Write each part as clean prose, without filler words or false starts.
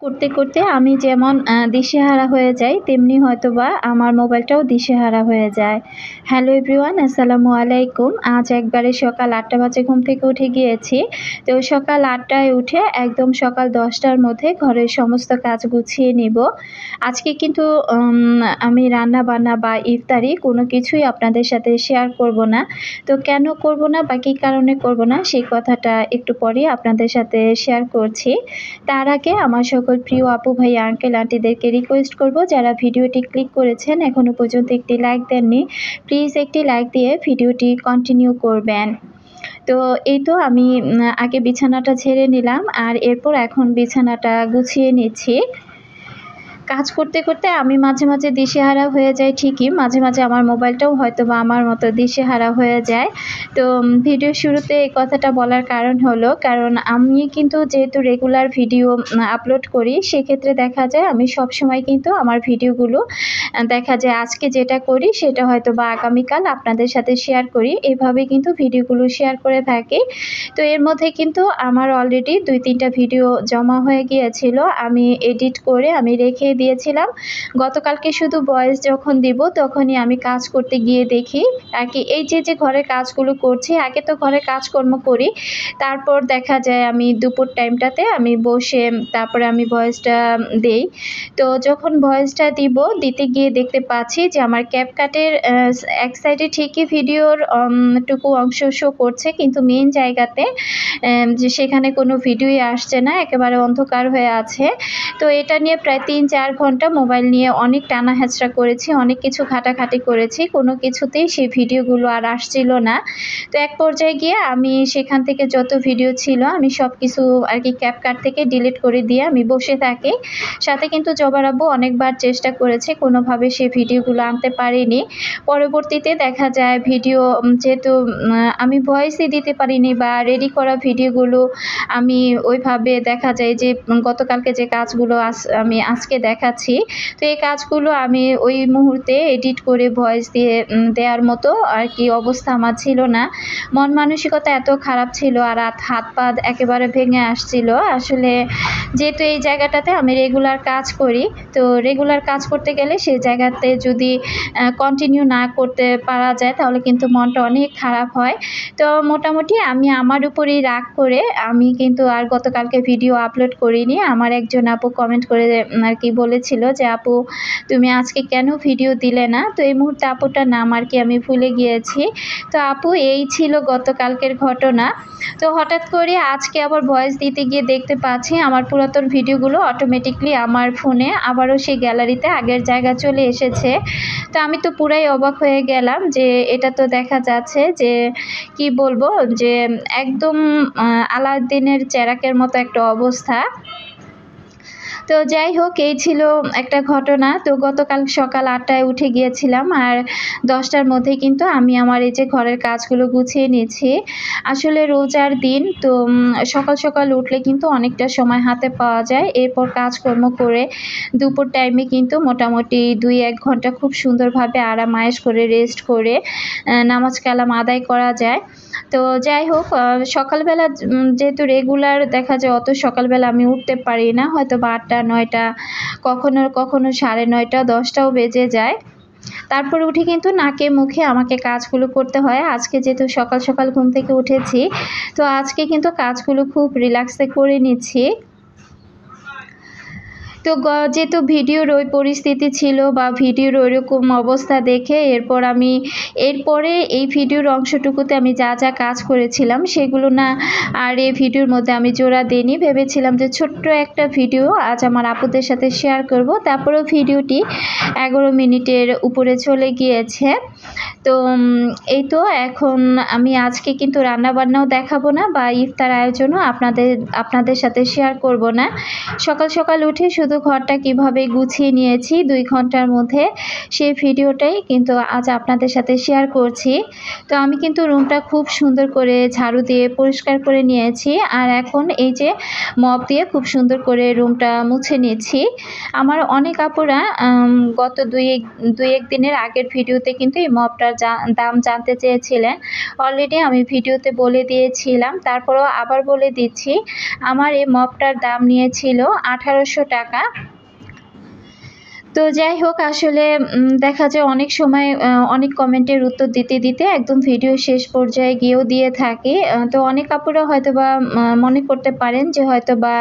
করতে করতে আমি যেমন দিশেহারা হয়ে যাই, তেমনি হয়তোবা আমার মোবাইলটাও দিশেহারা হয়ে যায়। হ্যালো এভরিওয়ান, আসসালামু আলাইকুম। আজ একবারে সকাল ৮টা বাজে ঘুম থেকে উঠে গিয়েছি। তো সকাল ৮টায় উঠে একদম সকাল ১০টার মধ্যে ঘরের সমস্ত কাজ গুছিয়ে নিব। আজকে কিন্তু আমি রান্না-বান্না বা ইফতারি কোনো কিছুই আপনাদের সাথে শেয়ার করব না। তো কেন করব না বা কী কারণে করব না, সেই কথাটা একটু পরেই আপনাদের সাথে শেয়ার করছি। তার আগে আমার সকল প্রিয় আপু ভাই আঙ্কেল আন্টিদেরকে রিকোয়েস্ট করব, যারা ভিডিওটি ক্লিক করেছেন এখনো পর্যন্ত একটি লাইক দেননি, প্লিজ একটি লাইক দিয়ে ভিডিওটি কন্টিনিউ করবেন। তো এই তো আমি আগে বিছানাটা ঝেড়ে নিলাম, আর এরপর এখন বিছানাটা গুছিয়ে নিচ্ছি। কাজ করতে করতে আমি মাঝে মাঝে দিশেহারা হয়ে যাই ঠিকই, মাঝে মাঝে আমার মোবাইলটাও হয়তোবা আমার মতো দিশেহারা হয়ে যায়। তো ভিডিও শুরুতে এই কথাটা বলার কারণ হলো, কারণ আমি কিন্তু যেহেতু রেগুলার ভিডিও আপলোড করি, সেক্ষেত্রে দেখা যায় আমি সবসময় কিন্তু আমার ভিডিওগুলো দেখা যায় আজকে যেটা করি সেটা হয়তোবা আগামীকাল আপনাদের সাথে শেয়ার করি, এভাবে কিন্তু ভিডিওগুলো শেয়ার করে থাকি। তো এর মধ্যে কিন্তু আমার অলরেডি ২-৩টা ভিডিও জমা হয়ে গিয়েছিল, আমি এডিট করে আমি রেখে দিয়েছিলাম। গতকালকে শুধু ভয়েস যখন দিব তখনই আমি কাজ করতে গিয়ে দেখি আর কি, এই যে ঘরের কাজগুলো করছি, আগে তো ঘরের কাজকর্ম করি, তারপর দেখা যায় আমি দুপুর টাইমটাতে আমি বসে তারপরে আমি ভয়েসটা দেই। তো যখন ভয়েসটা দিতে গিয়ে দেখতে পাচ্ছি যে আমার ক্যাপকাটের এক সাইডে ঠিকই ভিডিওর টুকু অংশ শো করছে, কিন্তু মেইন জায়গাতে যে সেখানে কোনো ভিডিওই আসছে না, একেবারে অন্ধকার হয়ে আছে। তো এটা নিয়ে প্রায় ৩-৪ ঘন্টা মোবাইল নিয়ে অনেক টানা হেঁচড়া করেছি, অনেক কিছু ঘাটাঘাটি করেছি, কোনো কিছুতেই সেই ভিডিওগুলো আর আসছিল না। তো এক পর্যায়ে গিয়ে আমি সেখান থেকে যত ভিডিও ছিল আমি সব কিছু আর কি ক্যাপকাট থেকে ডিলিট করে দিয়ে আমি বসে থাকি। সাথে কিন্তু জবার আব্বু অনেকবার চেষ্টা করেছে, কোনোভাবে সে ভিডিওগুলো আনতে পারিনি। পরবর্তীতে দেখা যায় ভিডিও যেহেতু আমি ভয়েসই দিতে পারিনি বা রেডি করা ভিডিওগুলো আমি ওইভাবে দেখা যায় যে গতকালকে যে কাজগুলো আমি আজকে দেখাচ্ছি, তো এই কাজগুলো আমি ওই মুহূর্তে এডিট করে ভয়েস দিয়ে দেওয়ার মতো আর কি অবস্থা আমার ছিল না। মন মানসিকতা এত খারাপ ছিল আর হাত পা একেবারে ভেঙে আসছিল। আসলে যেহেতু এই জায়গাটাতে আমি রেগুলার কাজ করি, তো রেগুলার কাজ করতে গেলে সেই জায়গাতে যদি কন্টিনিউ না করতে পারা যায় তাহলে কিন্তু মনটা অনেক খারাপ হয়। তো মোটামুটি আমি আমার উপরেই রাগ করে আমি কিন্তু আর গতকালকে ভিডিও আপলোড করিনি। আমার একজন আপু কমেন্ট করে আর কি বলেছিল যে, আপু তুমি আজকে কেন ভিডিও দিলে না? তো এই মুহূর্তে আপুটার নাম আর কি আমি ভুলে গিয়েছি। তো আপু এই ছিল গতকালকের ঘটনা। তো হঠাৎ করে আজকে আবার ভয়েস দিতে গিয়ে দেখতে পাচ্ছি আমার পুরাতন ভিডিওগুলো অটোমেটিকলি আমার ফোনে আবারও সেই গ্যালারিতে আগের জায়গা চলে এসেছে। তো আমি তো পুরাই অবাক হয়ে গেলাম যে এটা তো দেখা যাচ্ছে যে কি বলবো, যে একদম আলাউদ্দিনের চেরাকের মতো একটা অবস্থা। তো যাই হোক, এই ছিল একটা ঘটনা। তো গতকাল সকাল ৮টায় উঠে গিয়েছিলাম, আর ১০টার মধ্যে কিন্তু আমি আমার এই যে ঘরের কাজগুলো গুছিয়ে নিয়েছি। আসলে রোজার দিন তো সকাল সকাল উঠলে কিন্তু অনেকটা সময় হাতে পাওয়া যায়, এরপর কাজকর্ম করে দুপুর টাইমে কিন্তু মোটামুটি ২-১ ঘন্টা খুব সুন্দরভাবে আরাম আয়েশ করে রেস্ট করে নামাজ কালাম আদায় করা যায়। তো যাই হোক, সকালবেলা যেহেতু রেগুলার দেখা যায় অত সকালবেলা আমি উঠতে পারি না, হয়তো বা ৮টা-৯টা, কখনো কখনো ৯:৩০, ১০টাও বেজে যায়। তারপরে উঠে কিন্তু নাকে মুখে আমাকে কাজগুলো করতে হয়। আজকে যেহেতু সকাল সকাল ঘুম থেকে উঠেছি, তো আজকে কিন্তু কাজগুলো খুব রিল্যাক্সে করে নিচ্ছি। তো যেহেতু ভিডিওর ওই পরিস্থিতি ছিল বা ভিডিওর ওইরকম অবস্থা দেখে এরপরে এই ভিডিওর অংশটুকুতে আমি যা যা কাজ করেছিলাম সেগুলো না আর এই ভিডিওর মধ্যে আমি জোড়া দিইনি। ভেবেছিলাম যে ছোট্ট একটা ভিডিও আজ আমার আপুদের সাথে শেয়ার করব, তারপরেও ভিডিওটি 11 মিনিটের উপরে চলে গিয়েছে। তো এই তো এখন আমি আজকে কিন্তু রান্নাবান্নাও দেখাবো না বা ইফতার আয়োজনও আপনাদের সাথে শেয়ার করব না। সকাল সকাল উঠে শুধু ঘরটা কিভাবে গুছিয়ে নিয়েছি ২ ঘন্টার মধ্যে, সেই ভিডিওটাই কিন্তু আজ আপনাদের সাথে শেয়ার করছি। তো আমি কিন্তু রুমটা খুব সুন্দর করে ঝাড়ু দিয়ে পরিষ্কার করে নিয়েছি, আর এখন এই যে মপ দিয়ে খুব সুন্দর করে রুমটা মুছে নিচ্ছি। আমার অনেক আপুরা গত দুই এক দিনের আগের ভিডিওতে কিন্তু এই মপটার দাম জানতে চেয়েছিলেন। অলরেডি আমি ভিডিওতে বলে দিয়েছিলাম, তারপরেও আবার বলে দিচ্ছি, আমার এই মপটার দাম নিয়েছিল 1800 টাকা। তো যাই হোক, আসলে দেখা যায় অনেক সময় অনেক কমেন্টের উত্তর দিতে দিতে একদম ভিডিও শেষ পর্যায়ে গিয়েও দিয়ে থাকি। তো অনেক আপুরা হয়তোবা মনে করতে পারেন যে হয়তোবা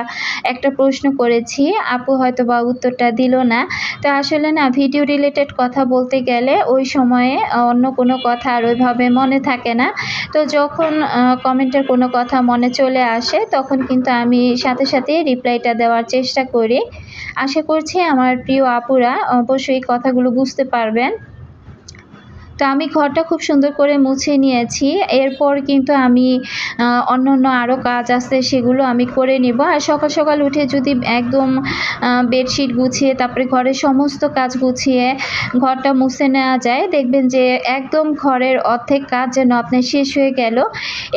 একটা প্রশ্ন করেছি, আপু হয়তোবা উত্তরটা দিল না। তো আসলে না, ভিডিও রিলেটেড কথা বলতে গেলে ওই সময়ে অন্য কোনো কথা আর ওইভাবে মনে থাকে না। তো যখন কমেন্টের কোনো কথা মনে চলে আসে তখন কিন্তু আমি সাথে সাথে রিপ্লাইটা দেওয়ার চেষ্টা করি। আশা করছি আমার প্রিয় আপুরা অবশ্যই কথাগুলো বুঝতে পারবেন। তো আমি ঘরটা খুব সুন্দর করে মুছে নিয়েছি। এরপর কিন্তু আমি অন্য আরও কাজ আছে সেগুলো আমি করে নেব। আর সকাল সকাল উঠে যদি একদম বেডশিট গুছিয়ে তারপরে ঘরের সমস্ত কাজ গুছিয়ে ঘরটা মুছে নেওয়া যায়, দেখবেন যে একদম ঘরের অর্ধেক কাজ যেন আপনার শেষ হয়ে গেল।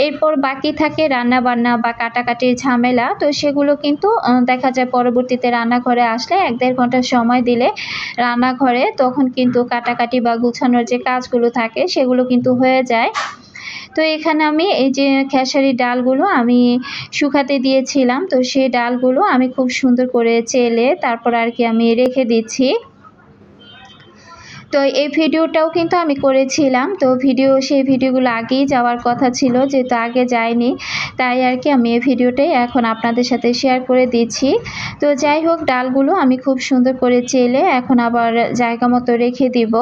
এরপর বাকি থাকে রান্নাবান্না বা কাটাকাটির ঝামেলা। তো সেগুলো কিন্তু দেখা যায় পরবর্তীতে রান্নাঘরে আসলে 1-1.5 ঘন্টা সময় দিলে রান্নাঘরে তখন কিন্তু কাটাকাটি বা গুছানোর যে কাজগুলো থাকে সেগুলো কিন্তু হয়ে যায়। তো এখানে আমি এই যে খেসারি ডালগুলো আমি শুকাতে দিয়েছিলাম, তো সেই ডালগুলো আমি খুব সুন্দর করে চেলে তারপর আর কি আমি রেখে দিচ্ছি। তো এই ভিডিওটাও কিন্তু আমি করেছিলাম, তো সেই ভিডিওগুলো আগেই যাওয়ার কথা ছিল, যেহেতু আগে যায়নি তাই আর কি আমি এই ভিডিওটাই এখন আপনাদের সাথে শেয়ার করে দিচ্ছি। তো যাই হোক, ডালগুলো আমি খুব সুন্দর করে চেলে এখন আবার জায়গা মতো রেখে দিব।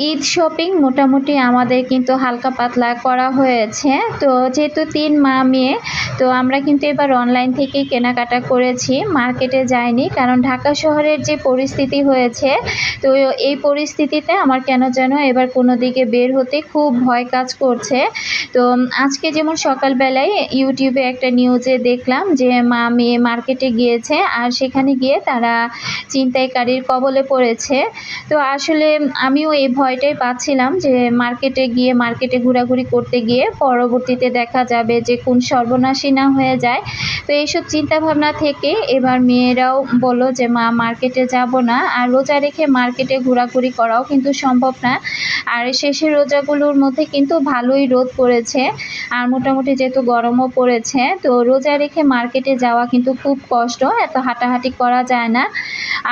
ঈদ শপিং মোটামুটি আমাদের কিন্তু হালকা পাতলা করা হয়েছে। তো যেহেতু 3 মা মেয়ে, তো আমরা কিন্তু এবার অনলাইন থেকেই কেনাকাটা করেছি, মার্কেটে যাইনি। কারণ ঢাকা শহরের যে পরিস্থিতি হয়েছে, তো এই পরিস্থিতিতে আমার কেন যেন এবার কোনো দিকে বের হতে খুব ভয় কাজ করছে। তো আজকে যেমন সকালবেলায় ইউটিউবে একটা নিউজে দেখলাম যে মা মেয়ে মার্কেটে গিয়েছে আর সেখানে গিয়ে তারা ছিনতাইকারীর কবলে পড়েছে। তো আসলে আমিও এই ভয়টাই পাচ্ছিলাম যে মার্কেটে ঘোরাঘুরি করতে গিয়ে পরবর্তীতে দেখা যাবে যে কোন সর্বনাশী না হয়ে যায়। তো এইসব চিন্তাভাবনা থেকে এবার মেয়েরাও বলল যে মা মার্কেটে যাব না। আর রোজা রেখে মার্কেটে ঘোরাঘুরি করাও কিন্তু সম্ভব না। আর শেষের রোজাগুলোর মধ্যে কিন্তু ভালোই রোদ পড়েছে আর মোটামুটি যেহেতু গরমও পড়েছে, তো রোজা রেখে মার্কেটে যাওয়া কিন্তু খুব কষ্ট, এত হাঁটাহাঁটি করা যায় না।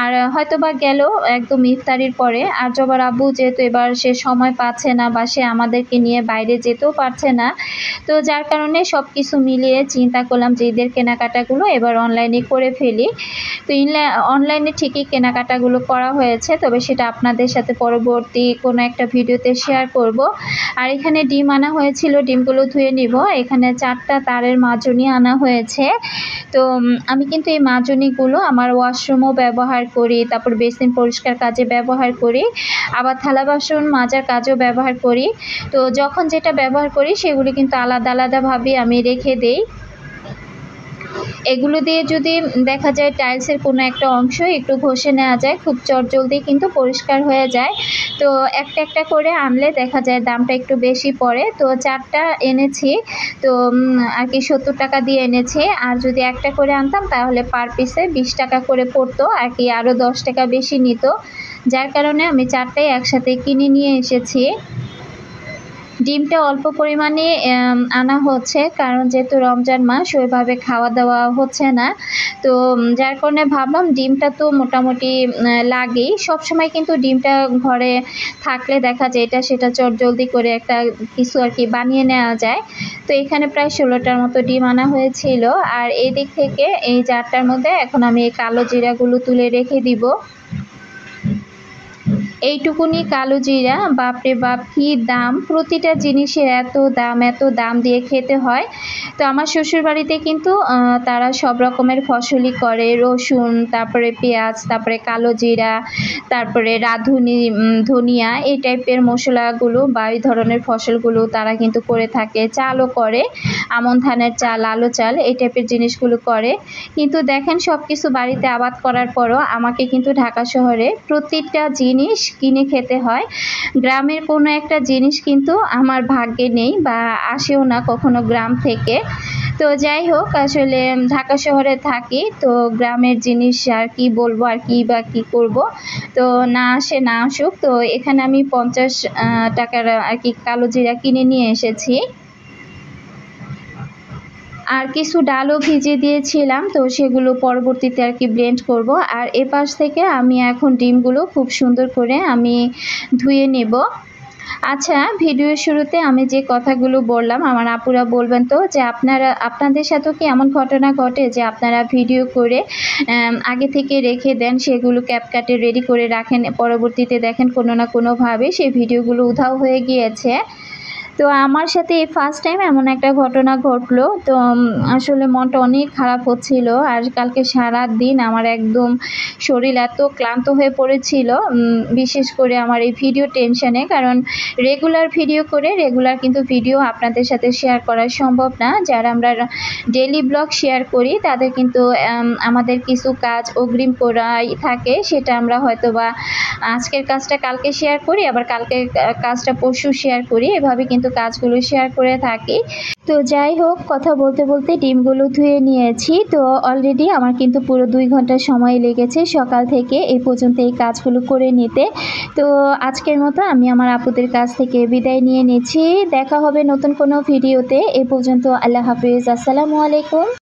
আর হয়তোবা গেল একদম ইফতারির পরে। আর জবার আব্বু যেহেতু এবার সে সময় পাচ্ছে না বা সে আমাদেরকে নিয়ে বাইরে যেতেও পারছে না, তো যার কারণে সব কিছু মিলিয়ে চিন্তা করলাম যে ঈদের কেনাকাটাগুলো এবার অনলাইনে করে ফেলি। তো অনলাইনে ঠিকই কেনাকাটাগুলো করা হয়েছে, তবে সেটা আপনাদের সাথে পরবর্তী কোনো একটা ভিডিওতে শেয়ার করব। আর এখানে ডিম আনা হয়েছিল, ডিমগুলো ধুয়ে নিব। এখানে 4টা তারের মাজনি আনা হয়েছে। তো আমি কিন্তু এই মাজনিগুলো আমার ওয়াশরুমও ব্যবহার করি, তারপর বেসিন পরিষ্কার কাজে ব্যবহার করি, আবার থালা বাসন মাজার কাজেও ব্যবহার করি। তো যখন যেটা ব্যবহার করি সেগুলো কিন্তু আলাদা আলাদাভাবে আমি রেখে দেই। এগুলো দিয়ে যদি দেখা যায় টাইলসের কোনো একটা অংশ একটু ঘষে নেওয়া যায়, খুব চটজলদি কিন্তু পরিষ্কার হয়ে যায়। তো একটা একটা করে আনলে দেখা যায় দামটা একটু বেশি পড়ে। তো 4টা এনেছি, তো আর কি 70 টাকা দিয়ে এনেছি। আর যদি একটা করে আনতাম তাহলে পার পিসে 20 টাকা করে পড়তো আর কি, আরও 10 টাকা বেশি নিত। যার কারণে আমি 4টাই একসাথে কিনে নিয়ে এসেছি। ডিমটা অল্প পরিমাণে আনা হচ্ছে, কারণ যেহেতু রমজান মাস ওইভাবে খাওয়া দাওয়া হচ্ছে না। তো যার কারণে ভাবলাম ডিমটা তো মোটামুটি লাগেই সবসময়, কিন্তু ডিমটা ঘরে থাকলে দেখা যায় এটা সেটা চটজলদি করে একটা কিছু আর কি বানিয়ে নেওয়া যায়। তো এখানে প্রায় 16টার মতো ডিম আনা হয়েছিল। আর এই দিক থেকে এই জারটার মধ্যে এখন আমি এই কালো জিরাগুলো তুলে রেখে দিব। এইটুকুনি কালো জিরা, বাপরে বাপ কি দাম! প্রতিটা জিনিসের এত দাম দিয়ে খেতে হয়। তো আমার শ্বশুরবাড়িতে কিন্তু তারা সব রকমের ফসলই করে, রসুন, তারপরে পেঁয়াজ, তারপরে কালো জিরা, তারপরে রাঁধুনি, ধনিয়া, এই টাইপের মশলাগুলো বা এই ধরনের ফসলগুলো তারা কিন্তু করে থাকে। চালও করে, আমন ধানের চাল, আলো চাল, এই টাইপের জিনিসগুলো করে। কিন্তু দেখেন সব কিছু বাড়িতে আবাদ করার পরও আমাকে কিন্তু ঢাকা শহরে প্রতিটা জিনিস কিনে খেতে হয়। গ্রামের কোনো একটা জিনিস কিন্তু আমার ভাগ্যে নেই বা আসেও না কখনো গ্রাম থেকে। তো তো যাই হোক, আসলে ঢাকা শহরে থাকি, তো গ্রামের জিনিস আর কি বলবো, আর কি বা কী করব। তো না আসে না আসুক, তো এখানে আমি 50 টাকার আর কি কালো জিরা কিনে নিয়ে এসেছি। আর কিছু ডালও ভিজিয়ে দিয়েছিলাম, তো সেগুলো পরবর্তীতে আর কি ব্লেন্ড করব। আর এপাশ থেকে আমি এখন ডিমগুলো খুব সুন্দর করে আমি ধুয়ে নেব। আচ্ছা, ভিডিওর শুরুতে আমি যে কথাগুলো বললাম, আমার আপুরা বলবেন তো যে আপনাদের সাথেও কি এমন ঘটনা ঘটে যে আপনারা ভিডিও করে আগে থেকে রেখে দেন, সেগুলো ক্যাপকাটে রেডি করে রাখেন, পরবর্তীতে দেখেন কোনো না কোনোভাবে সেই ভিডিওগুলো উধাও হয়ে গিয়েছে। তো আমার সাথে এই ফার্স্ট টাইম এমন একটা ঘটনা ঘটলো। তো আসলে মনটা অনেক খারাপ হচ্ছিল। আর কালকে সারাদিন আমার একদম শরীর এত ক্লান্ত হয়ে পড়েছিল, বিশেষ করে আমার এই ভিডিও টেনশনে। কারণ রেগুলার ভিডিও করে রেগুলার কিন্তু ভিডিও আপনাদের সাথে শেয়ার করা সম্ভব না। যারা আমরা ডেইলি ব্লগ শেয়ার করি তাদের কিন্তু আমাদের কিছু কাজ অগ্রিম করাই থাকে, সেটা আমরা হয়তো বা আজকের কাজটা কালকে শেয়ার করি, আবার কালকের কাজটা পরশু শেয়ার করি, এভাবে কিন্তু কাজগুলো শেয়ার করে থাকি। তো যাই হোক, কথা বলতে বলতে ডিমগুলো ধুয়ে নিয়েছি। তো অলরেডি আমার কিন্তু পুরো 2 ঘন্টা সময় লেগেছে সকাল থেকে এই পর্যন্ত এই কাজগুলো করে নিতে। তো আজকের মতো আমি আমার আপুদের কাছ থেকে বিদায় নিয়ে নিচ্ছি। দেখা হবে নতুন কোনো ভিডিওতে। এ পর্যন্ত আল্লাহ হাফিজ, আসসালামু আলাইকুম।